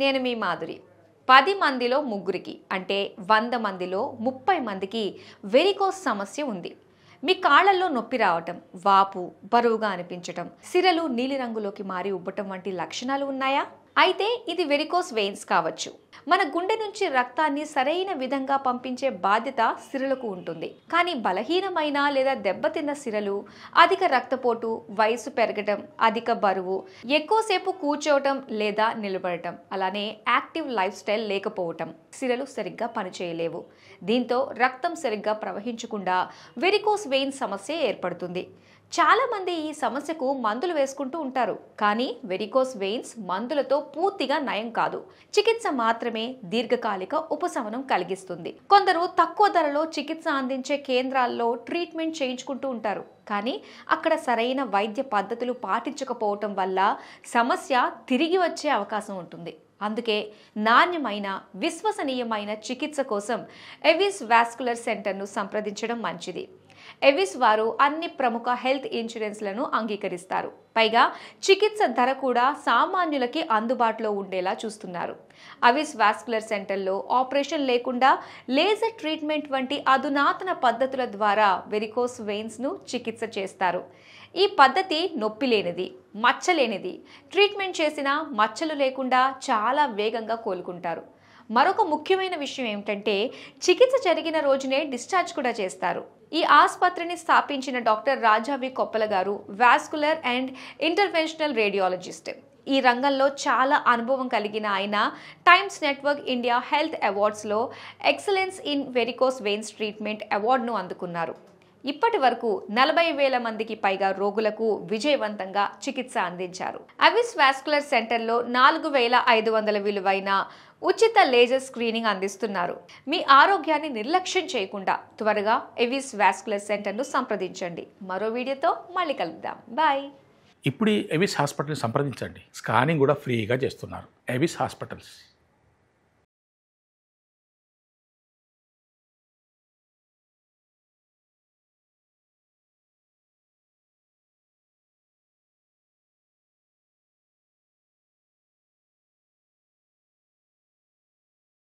నేను మీ మాధురి. 10 మందిలో ముగ్గురికి అంటే 100 మందిలో 30 మందికి వెరికోస్ సమస్య ఉంది. మీ కాళ్ళల్లో నొప్పి రావటం, వాపు, బరువుగా అనిపించటం, సిరలు నీలిరంగులోకి మారి ఉబ్బటం వంటి లక్షణాలు ఉన్నాయా? అయితే ఇది వెరికోస్ వెయిన్స్ కావచ్చు. మన గుండె నుంచి రక్తాన్ని సరైన విధంగా పంపించే బాధ్యత సిరలకు ఉంటుంది. కానీ బలహీనమైన లేదా దెబ్బతిన్న సిరలు, అధిక రక్తపోటు, వయసు పెరగటం, అధిక బరువు, ఎక్కువసేపు కూర్చోవటం లేదా నిలబడటం, అలానే యాక్టివ్ లైఫ్ స్టైల్ లేకపోవటం సిరలు సరిగ్గా పనిచేయలేవు. దీంతో రక్తం సరిగ్గా ప్రవహించకుండా వెరికోస్ వెయిన్ సమస్య ఏర్పడుతుంది. చాలా మంది ఈ సమస్యకు మందులు వేసుకుంటూ ఉంటారు. కానీ వెరికోస్ వెయిన్స్ మందులతో పూర్తిగా నయం కాదు. చికిత్స మాత్రమే దీర్ఘకాలిక ఉపశమనం కలిగిస్తుంది. కొందరు తక్కువ ధరలో చికిత్స అందించే కేంద్రాల్లో ట్రీట్మెంట్ చేయించుకుంటూ ఉంటారు. కానీ అక్కడ సరైన వైద్య పద్ధతులు పాటించకపోవటం వల్ల సమస్య తిరిగి వచ్చే అవకాశం ఉంటుంది. అందుకే నాణ్యమైన, విశ్వసనీయమైన చికిత్స కోసం ఎవిస్ వాస్కులర్ సెంటర్ను సంప్రదించడం మంచిది. ఎవిస్ వారు అన్ని ప్రముఖ హెల్త్ ఇన్సూరెన్స్లను అంగీకరిస్తారు. పైగా చికిత్స ధర కూడా సామాన్యులకి అందుబాటులో ఉండేలా చూస్తున్నారు. అవిస్ వాస్కులర్ సెంటర్లో ఆపరేషన్ లేకుండా లేజర్ ట్రీట్మెంట్ వంటి అధునాతన పద్ధతుల ద్వారా వెరికోస్ వెయిన్స్ను చికిత్స చేస్తారు. ఈ పద్ధతి నొప్పి లేనిది, మచ్చలేనిది. ట్రీట్మెంట్ చేసినా మచ్చలు లేకుండా చాలా వేగంగా కోలుకుంటారు. మరొక ముఖ్యమైన విషయం ఏమిటంటే చికిత్స జరిగిన రోజునే డిశ్చార్జ్ కూడా చేస్తారు. ఈ ఆసుపత్రిని స్థాపించిన డాక్టర్ రాజా వి కొప్పల గారు వాస్కులర్ అండ్ ఇంటర్వెన్షనల్ రేడియాలజిస్ట్. ఈ రంగంలో చాలా అనుభవం కలిగిన ఆయన టైమ్స్ నెట్వర్క్ ఇండియా హెల్త్ అవార్డ్స్లో excellence in varicose veins treatment అవార్డును అందుకున్నారు. ఇప్పటి వరకు 40,000 మందికి పైగా రోగులకు విజయవంతంగా చికిత్స అందించారు. అవిస్ వాస్కులర్ సెంటర్లో 4,500 విలువైన ఉచిత లేజర్ స్క్రీనింగ్ అందిస్తున్నారు. మీ ఆరోగ్యాన్ని నిర్లక్ష్యం చేయకుండా త్వరగా ఎవిస్ వాస్కులర్ సెంటర్ను సంప్రదించండి. మరో వీడియోతో మళ్ళీ కలుద్దాం. బాయ్. ఇప్పుడు ఎవిస్ హాస్పిటల్ని సంప్రదించండి. స్కానింగ్ కూడా ఫ్రీగా చేస్తున్నారు. Avis hospitals.